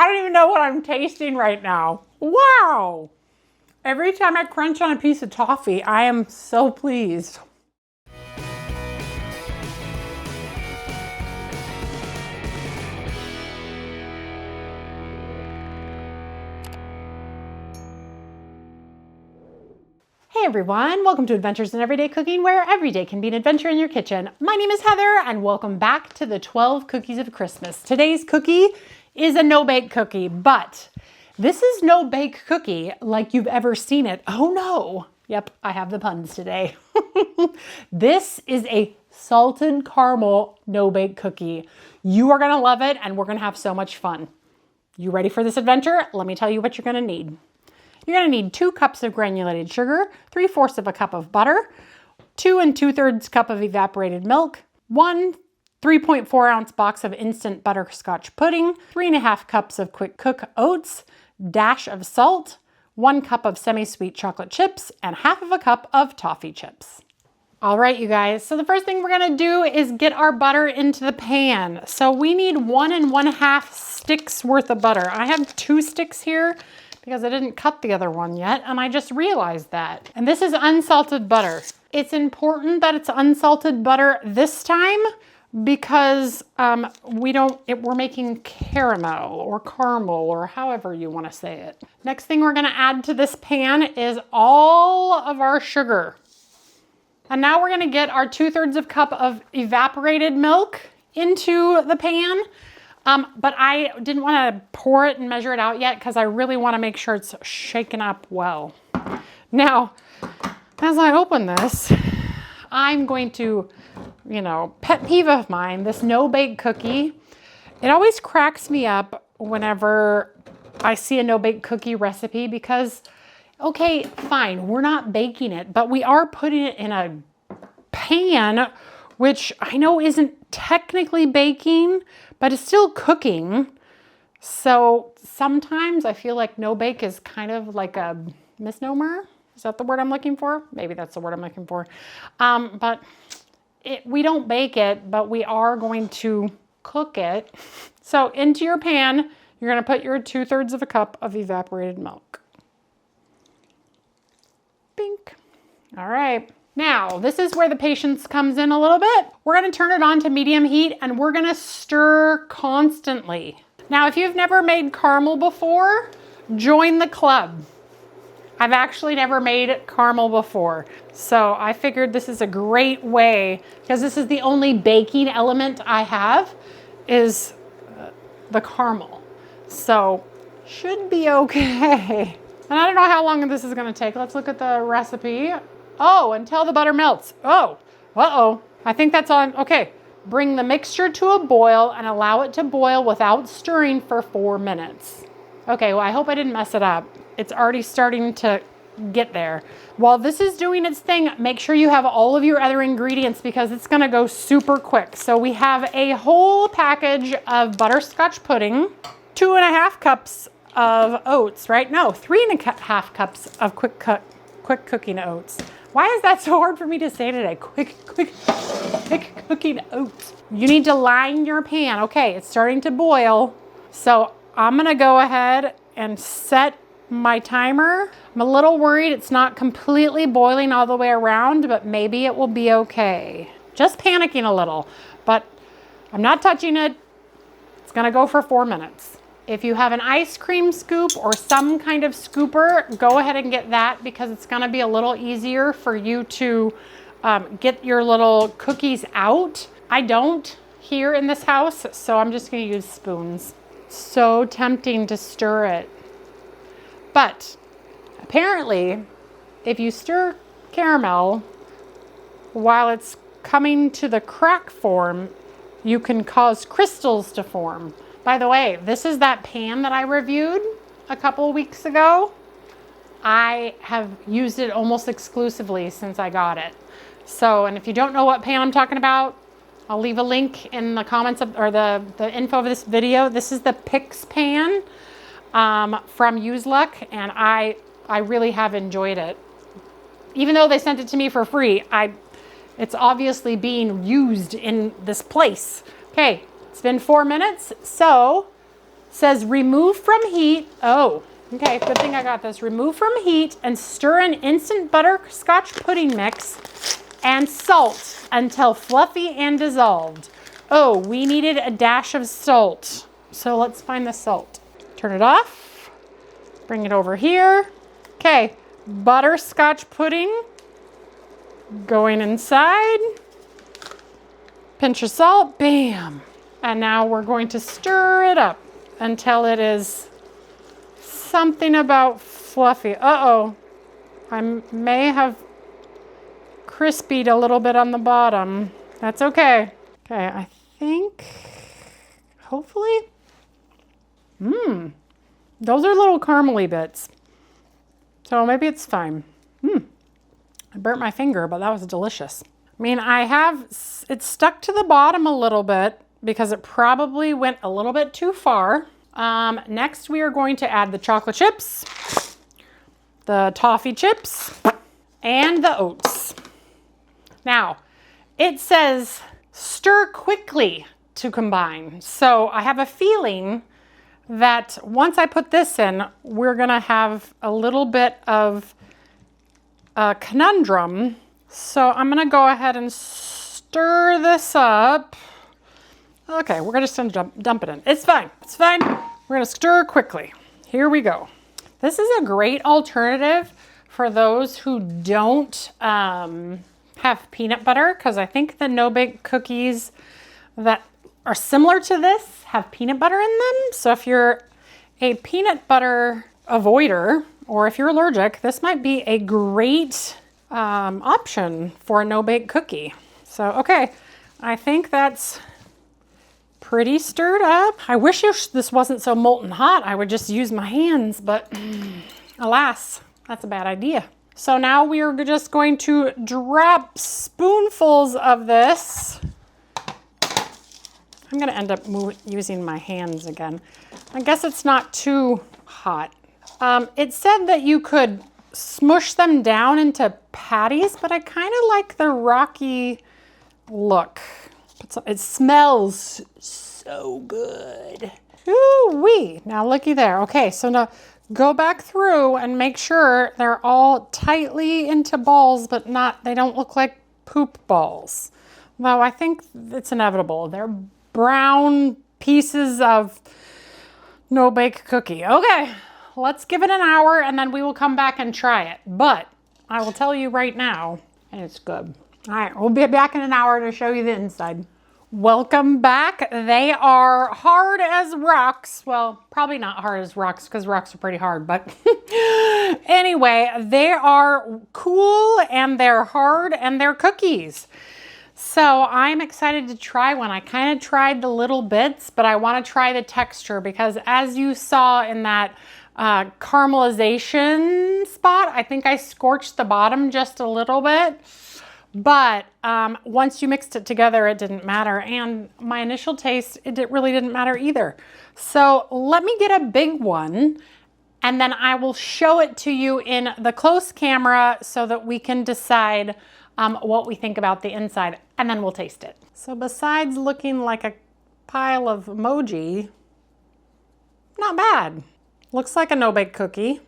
I don't even know what I'm tasting right now. Wow. Every time I crunch on a piece of toffee, I am so pleased. Hey everyone, welcome to Adventures in Everyday Cooking, where every day can be an adventure in your kitchen. My name is Heather and welcome back to the 12 Cookies of Christmas. Today's cookie is a no-bake cookie, but this is no bake cookie like you've ever seen it. Oh no. Yep, I have the puns today. This is a salted caramel no-bake cookie. You are gonna love it and we're gonna have so much fun. You ready for this adventure? Let me tell you what you're gonna need. You're going to need 2 cups of granulated sugar, 3/4 of a cup of butter, 2 2/3 cup of evaporated milk, 1 3.4 ounce box of instant butterscotch pudding, 3.5 cups of quick cook oats, dash of salt, 1 cup of semi-sweet chocolate chips, and 1/2 cup of toffee chips. All right, you guys. So the first thing we're going to do is get our butter into the pan. So we need 1 1/2 sticks worth of butter. I have 2 sticks here because I didn't cut the other one yet, and I just realized that. And this is unsalted butter. It's important that it's unsalted butter this time because we're making caramel or however you want to say it. Next thing we're going to add to this pan is all of our sugar. And now we're going to get our 2/3 cup of evaporated milk into the pan. But I didn't want to pour it and measure it out yet because I really want to make sure it's shaken up well. Now, as I open this, I'm going to, pet peeve of mine, this no-bake cookie. It always cracks me up whenever I see a no-bake cookie recipe because, okay, fine, we're not baking it, but we are putting it in a pan, which I know isn't technically baking, but it's still cooking. So sometimes I feel like no bake is kind of like a misnomer. Is that the word I'm looking for? Maybe that's the word I'm looking for. But we don't bake it, but we are going to cook it. So into your pan, you're going to put your 2/3 cup of evaporated milk. Bink. All right. Now, this is where the patience comes in a little bit. We're going to turn it on to medium heat and we're going to stir constantly. Now, if you've never made caramel before, join the club. I've actually never made caramel before. So I figured this is a great way, because this is the only baking element I have, is the caramel. So should be okay. And I don't know how long this is going to take. Let's look at the recipe. Oh, until the butter melts. Oh, uh-oh. I think that's on. Okay. Bring the mixture to a boil and allow it to boil without stirring for 4 minutes. Okay, well, I hope I didn't mess it up. It's already starting to get there. While this is doing its thing, make sure you have all of your other ingredients because it's going to go super quick. So we have a whole package of butterscotch pudding, 2.5 cups of oats, right? No, 3.5 cups of quick cooking oats. Why is that so hard for me to say today? Quick cooking oats. You need to line your pan. Okay, it's starting to boil. So I'm gonna go ahead and set my timer. I'm a little worried it's not completely boiling all the way around, but maybe it will be okay. Just panicking a little, but I'm not touching it. It's gonna go for 4 minutes. If you have an ice cream scoop or some kind of scooper, go ahead and get that because it's going to be a little easier for you to get your little cookies out. I don't here in this house, so I'm just going to use spoons. So tempting to stir it. But apparently, if you stir caramel while it's coming to the crack form, you can cause crystals to form. By the way, this is that pan that I reviewed a couple of weeks ago. I have used it almost exclusively since I got it. So, and if you don't know what pan I'm talking about, I'll leave a link in the comments or the info of this video. This is the Pix pan from Use Luck, and I really have enjoyed it. Even though they sent it to me for free, it's obviously being used in this place. Okay. It's been 4 minutes, so says remove from heat. Oh, okay, good thing I got this. Remove from heat and stir in instant butterscotch pudding mix and salt until fluffy and dissolved. Oh, we needed a dash of salt. So let's find the salt. Turn it off. Bring it over here. Okay, butterscotch pudding going inside. Pinch of salt, bam. And now we're going to stir it up until it is something about fluffy. Uh-oh, I may have crispied a little bit on the bottom. That's okay. Okay, I think, hopefully, those are little caramely bits. So maybe it's fine. I burnt my finger, but that was delicious. I mean, it's stuck to the bottom a little bit because it probably went a little bit too far. Next, we are going to add the chocolate chips, the toffee chips, and the oats. Now, it says stir quickly to combine. So I have a feeling that once I put this in, we're gonna have a little bit of a conundrum. So I'm gonna go ahead and stir this up. Okay, we're just gonna dump it in. It's fine, it's fine. We're gonna stir quickly. Here we go. This is a great alternative for those who don't have peanut butter, because I think the no-bake cookies that are similar to this have peanut butter in them. So if you're a peanut butter avoider, or if you're allergic, this might be a great option for a no-bake cookie. So, okay, I think that's pretty stirred up. I wish this wasn't so molten hot. I would just use my hands, but alas, that's a bad idea. So now we are just going to drop spoonfuls of this. I'm gonna end up using my hands again. I guess it's not too hot. It said that you could smush them down into patties, but I kind of like the rocky look. It smells so good. Ooh-wee. Now looky there. Okay, so now go back through and make sure they're all tightly into balls, but they don't look like poop balls. Though I think it's inevitable. They're brown pieces of no-bake cookie. Okay, let's give it an hour and then we will come back and try it. But I will tell you right now, and it's good. All right, we'll be back in an hour to show you the inside. Welcome back. They are hard as rocks. Well, probably not hard as rocks because rocks are pretty hard, but anyway, they are cool and they're hard and they're cookies. So I'm excited to try one. I kind of tried the little bits, but I want to try the texture because as you saw in that caramelization spot, I think I scorched the bottom just a little bit. But once you mixed it together, it didn't matter. And my initial taste, it really didn't matter either. So let me get a big one and then I will show it to you in the close camera so that we can decide what we think about the inside, and then we'll taste it. So besides looking like a pile of emoji, not bad. Looks like a no-bake cookie.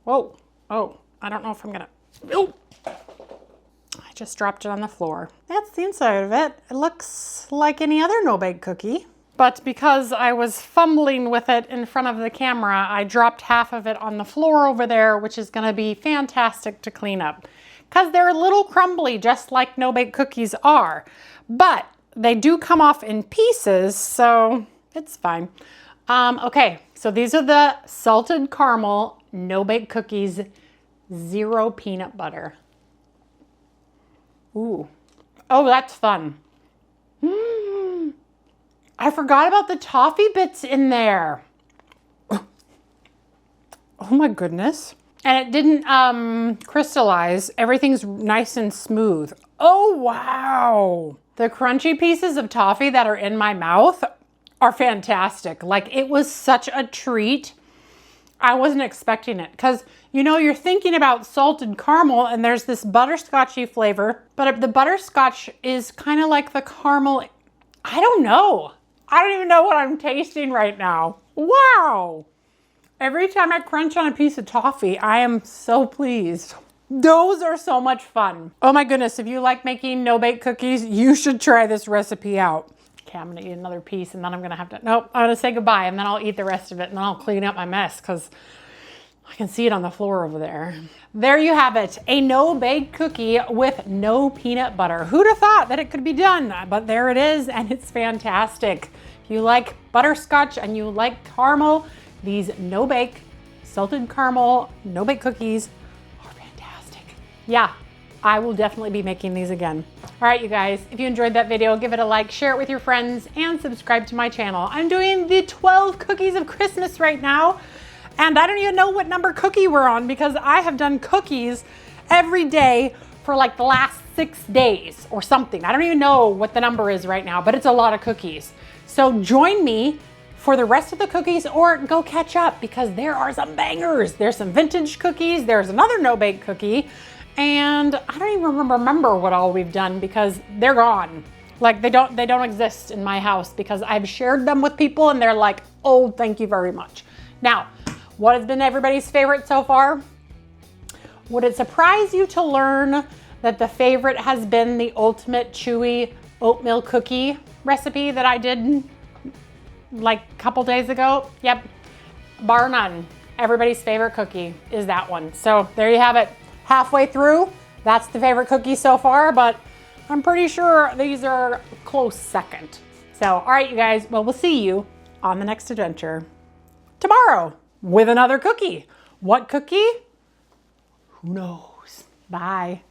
Whoa, oh, I don't know if I'm gonna, oh. I just dropped it on the floor. That's the inside of it. It looks like any other no-bake cookie. But because I was fumbling with it in front of the camera, I dropped half of it on the floor over there, which is gonna be fantastic to clean up. Because they're a little crumbly, just like no-bake cookies are. But they do come off in pieces, so it's fine. Okay, so these are the salted caramel no-bake cookies, 0 peanut butter. Ooh, oh, that's fun. I forgot about the toffee bits in there. Oh my goodness. And it didn't crystallize. Everything's nice and smooth. Oh, wow. The crunchy pieces of toffee that are in my mouth are fantastic. Like, it was such a treat. I wasn't expecting it because, you know, you're thinking about salted caramel and there's this butterscotchy flavor, but the butterscotch is kind of like the caramel. I don't know. I don't even know what I'm tasting right now. Wow. Every time I crunch on a piece of toffee, I am so pleased. Those are so much fun. Oh my goodness, if you like making no-bake cookies, you should try this recipe out. Okay, I'm gonna eat another piece and then I'm gonna have to, nope, I'm gonna say goodbye and then I'll eat the rest of it and then I'll clean up my mess because I can see it on the floor over there. There you have it, a no-bake cookie with no peanut butter. Who'd have thought that it could be done? But there it is, and it's fantastic. If you like butterscotch and you like caramel, these no-bake salted caramel no-bake cookies are fantastic. Yeah, I will definitely be making these again. All right, you guys, if you enjoyed that video, give it a like, share it with your friends, and subscribe to my channel. I'm doing the 12 cookies of Christmas right now. And I don't even know what number cookie we're on because I have done cookies every day for like the last 6 days or something. I don't even know what the number is right now, but it's a lot of cookies. So join me for the rest of the cookies or go catch up because there are some bangers. There's some vintage cookies. There's another no-bake cookie. And I don't even remember what all we've done because they're gone. Like they don't exist in my house because I've shared them with people and they're like, oh, thank you very much. Now, what has been everybody's favorite so far? Would it surprise you to learn that the favorite has been the ultimate chewy oatmeal cookie recipe that I did like a couple days ago? Yep, bar none. Everybody's favorite cookie is that one. So there you have it. Halfway through, that's the favorite cookie so far, but I'm pretty sure these are close second. So, all right, you guys, well, we'll see you on the next adventure tomorrow with another cookie. What cookie? Who knows? Bye.